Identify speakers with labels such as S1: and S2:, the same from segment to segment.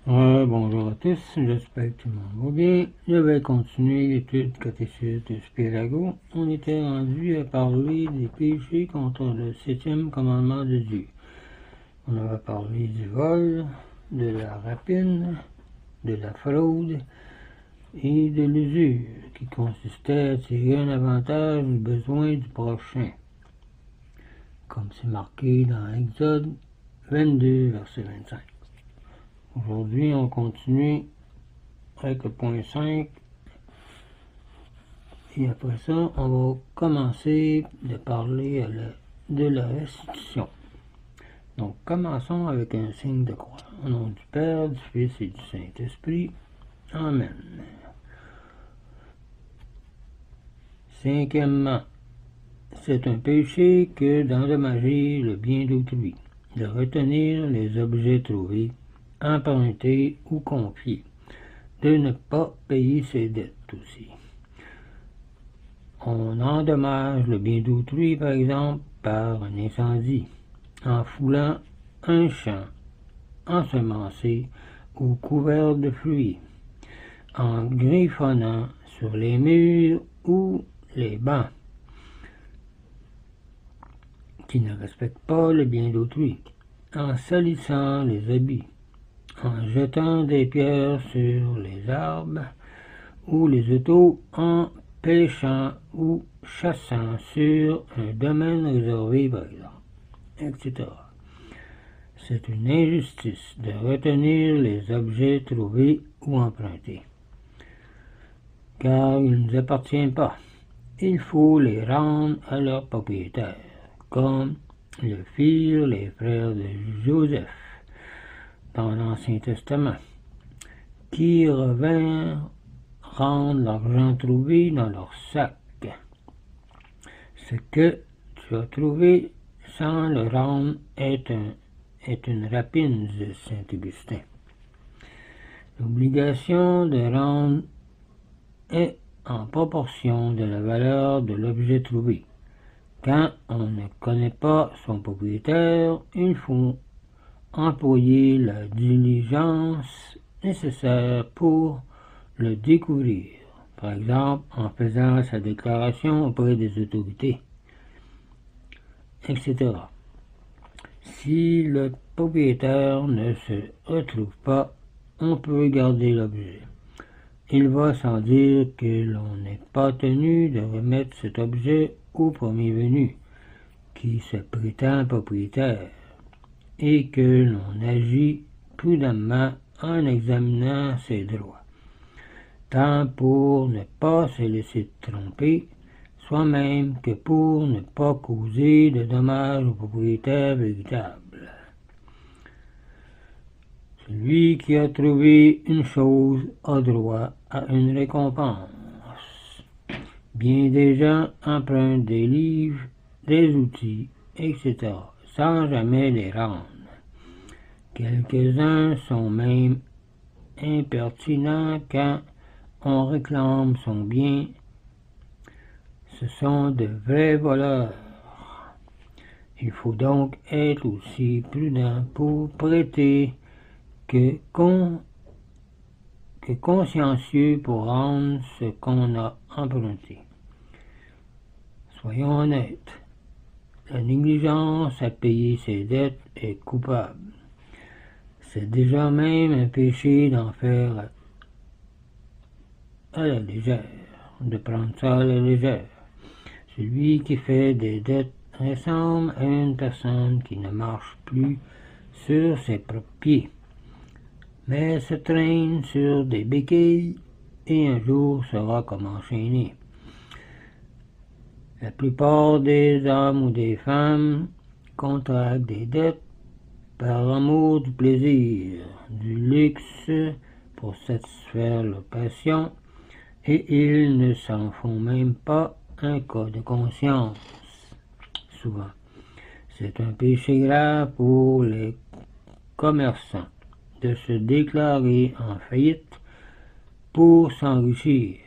S1: Bonjour à tous, j'espère que tout le monde va bien. Je vais continuer l'étude catéchisme de Spirago. On était rendu à parler des péchés contre le 7e commandement de Dieu. On avait parlé du vol, de la rapine, de la fraude et de l'usure, qui consistait à tirer un avantage du besoin du prochain, comme c'est marqué dans Exode 22, verset 25. Aujourd'hui, on continue avec le point 5. Et après ça, on va commencer de parler de la restitution. Donc, commençons avec un signe de croix. Au nom du Père, du Fils et du Saint-Esprit. Amen. Cinquièmement, c'est un péché que d'endommager le bien d'autrui, de retenir les objets trouvés, empruntés ou confiés, de ne pas payer ses dettes aussi. On endommage le bien d'autrui, par exemple, par un incendie, en foulant un champ ensemencé ou couvert de fruits, en griffonnant sur les murs ou les bancs, qui ne respectent pas le bien d'autrui, en salissant les habits, en jetant des pierres sur les arbres ou les autos, en pêchant ou chassant sur un domaine réservé, par exemple, etc. C'est une injustice de retenir les objets trouvés ou empruntés, car ils ne nous appartiennent pas. Il faut les rendre à leurs propriétaires, comme le firent les frères de Joseph dans l'Ancien Testament, qui revinrent rendre l'argent trouvé dans leur sac. Ce que tu as trouvé sans le rendre est une rapine, de Saint-Augustin. L'obligation de rendre est en proportion de la valeur de l'objet trouvé. Quand on ne connaît pas son propriétaire, il faut employer la diligence nécessaire pour le découvrir, par exemple en faisant sa déclaration auprès des autorités, etc. Si le propriétaire ne se retrouve pas, on peut garder l'objet. Il va sans dire que l'on n'est pas tenu de remettre cet objet au premier venu, qui se prétend propriétaire, et que l'on agit prudemment en examinant ses droits, tant pour ne pas se laisser tromper soi-même que pour ne pas causer de dommages au propriétaire véritable. Celui qui a trouvé une chose a droit à une récompense. Bien des gens empruntent des livres, des outils, etc., sans jamais les rendre. Quelques-uns sont même impertinents quand on réclame son bien. Ce sont de vrais voleurs. Il faut donc être aussi prudent pour prêter que consciencieux pour rendre ce qu'on a emprunté. Soyons honnêtes, la négligence à payer ses dettes est coupable. C'est déjà même un péché d'en faire à la légère, de prendre ça à la légère. Celui qui fait des dettes ressemble à une personne qui ne marche plus sur ses propres pieds, mais se traîne sur des béquilles et un jour saura comment enchaîner. La plupart des hommes ou des femmes contractent des dettes par amour du plaisir, du luxe pour satisfaire leur passion, et ils ne s'en font même pas un cas de conscience. Souvent, c'est un péché grave pour les commerçants de se déclarer en faillite pour s'enrichir.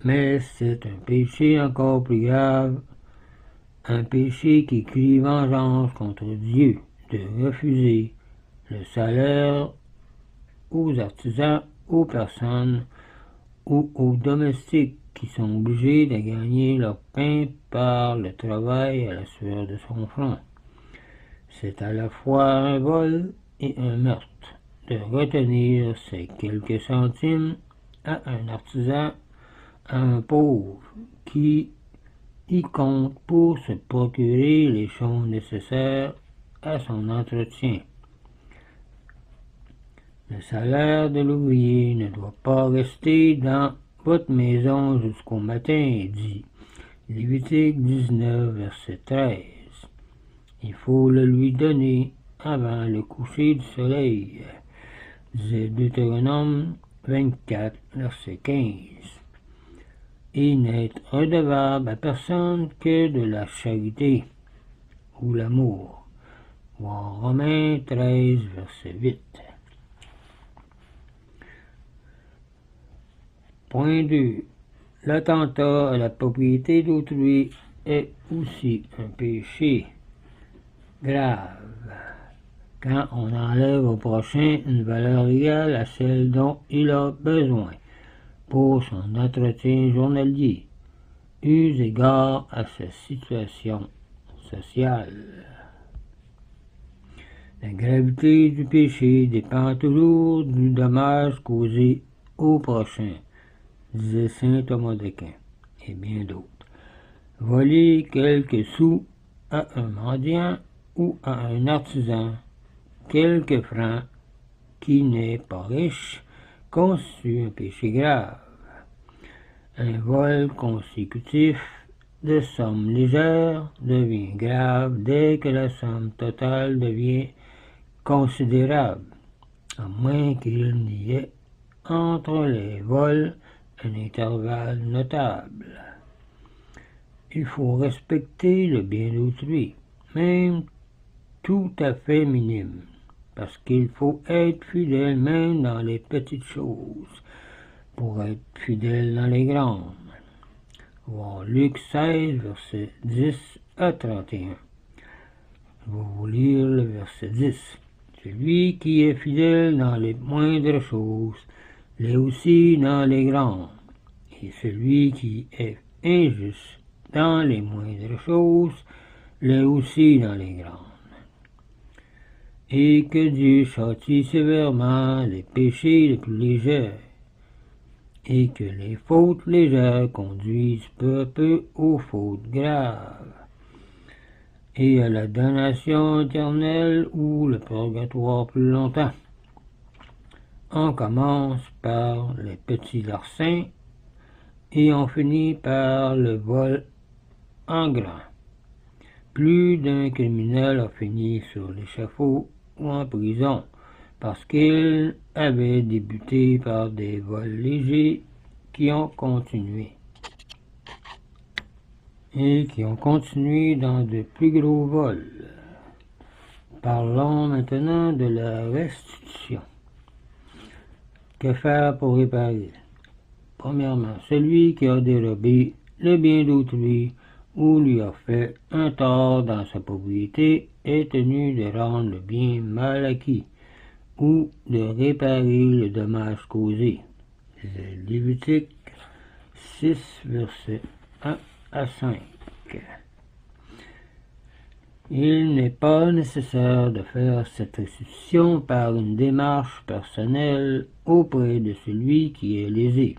S1: Mais c'est un péché encore plus grave, un péché qui crie vengeance contre Dieu, de refuser le salaire aux artisans, aux personnes ou aux domestiques qui sont obligés de gagner leur pain par le travail à la sueur de son front. C'est à la fois un vol et un meurtre de retenir ces quelques centimes à un artisan, à un pauvre qui y compte pour se procurer les choses nécessaires à son entretien. Le salaire de l'ouvrier ne doit pas rester dans votre maison jusqu'au matin, dit Lévitique 19, verset 13. Il faut le lui donner avant le coucher du soleil, disait Deutéronome 24, verset 15. Et n'être redevable à personne que de la charité ou l'amour. Voir Romains 13, verset 8. Point 2. L'attentat à la propriété d'autrui est aussi un péché grave, quand on enlève au prochain une valeur égale à celle dont il a besoin pour son entretien journalier, eu égard à sa situation sociale. La gravité du péché dépend toujours du dommage causé au prochain, disait saint Thomas d'Aquin, et bien d'autres. Voler quelques sous à un mendiant ou à un artisan, quelques francs qui n'est pas riche, constitue un péché grave. Un vol consécutif de sommes légères devient grave dès que la somme totale devient considérable, à moins qu'il n'y ait entre les vols un intervalle notable. Il faut respecter le bien d'autrui, même tout à fait minime, parce qu'il faut être fidèle même dans les petites choses, pour être fidèle dans les grandes. Voir Luc 16, verset 10 à 31. Je vais vous lire le verset 10. Celui qui est fidèle dans les moindres choses l'est aussi dans les grandes, et celui qui est injuste dans les moindres choses l'est aussi dans les grandes. Et que Dieu châtie sévèrement les péchés les plus légers, et que les fautes légères conduisent peu à peu aux fautes graves, et à la damnation éternelle ou le purgatoire plus longtemps. On commence par les petits larcins et on finit par le vol en grand. Plus d'un criminel a fini sur l'échafaud ou en prison parce qu'il avait débuté par des vols légers qui ont continué et qui ont continué dans de plus gros vols. Parlons maintenant de la restitution. Que faire pour réparer? Premièrement, celui qui a dérobé le bien d'autrui ou lui a fait un tort dans sa propriété est tenu de rendre le bien mal acquis ou de réparer le dommage causé. C'est Lévitique 6, versets 1 à 5. Il n'est pas nécessaire de faire cette restitution par une démarche personnelle auprès de celui qui est lésé.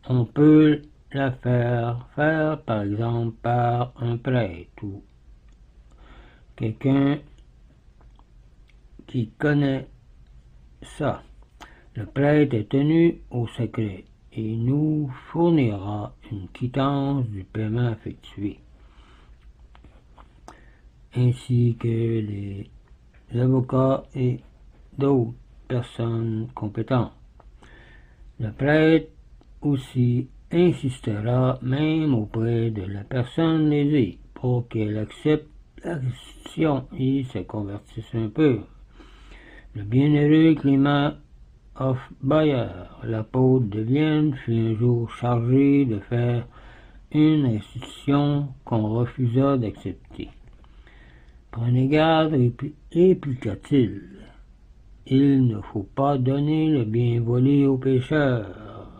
S1: On peut la faire par exemple par un prêtre ou quelqu'un qui connaît ça. Le prêtre est tenu au secret et nous fournira une quittance du paiement effectué, ainsi que les avocats et d'autres personnes compétentes. Le prêtre aussi insistera même auprès de la personne lésée pour qu'elle accepte la restitution et se convertisse un peu. Le bienheureux Clément Hofbayer, l'apôtre de Vienne, fut un jour chargé de faire une restitution qu'on refusa d'accepter. Prenez garde, répliqua-t-il, il ne faut pas donner le bien volé au pécheur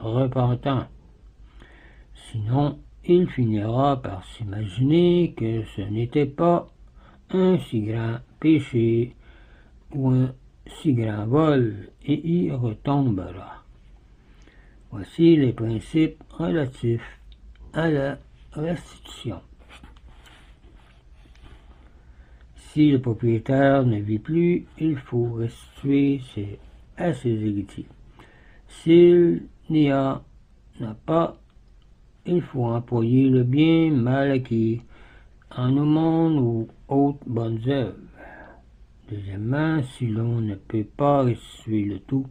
S1: repentant. Sinon, il finira par s'imaginer que ce n'était pas un si grand péché ou un si grand vol et y retombera. Voici les principes relatifs à la restitution. Si le propriétaire ne vit plus, il faut restituer à ses héritiers. S'il n'y en a pas, il faut employer le bien mal acquis en aumône ou autres bonnes œuvres. Deuxièmement, si l'on ne peut pas restituer le tout,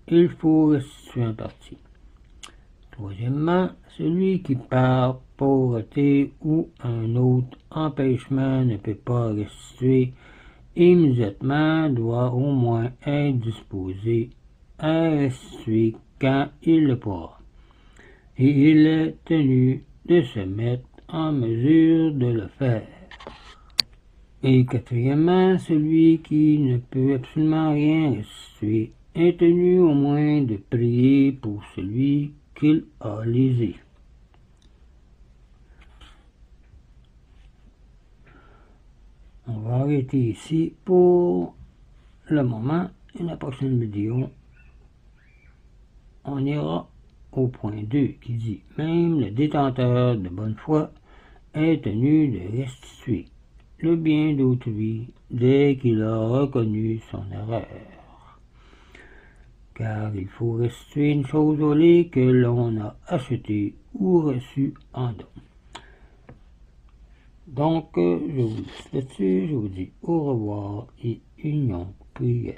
S1: il faut restituer en partie. Troisièmement, celui qui par pauvreté ou un autre empêchement ne peut pas restituer immédiatement doit au moins être disposé à restituer quand il le pourra. Et il est tenu de se mettre en mesure de le faire. Et quatrièmement, celui qui ne peut absolument rien restituer est tenu au moins de prier pour celui qu'il a lésé. On va arrêter ici pour le moment et la prochaine vidéo, on ira au point 2 qui dit « Même le détenteur de bonne foi est tenu de restituer le bien d'autrui dès qu'il a reconnu son erreur. Car il faut restituer une chose volée que l'on a achetée ou reçue en don. » Donc, je vous laisse là-dessus, je vous dis au revoir et union prière.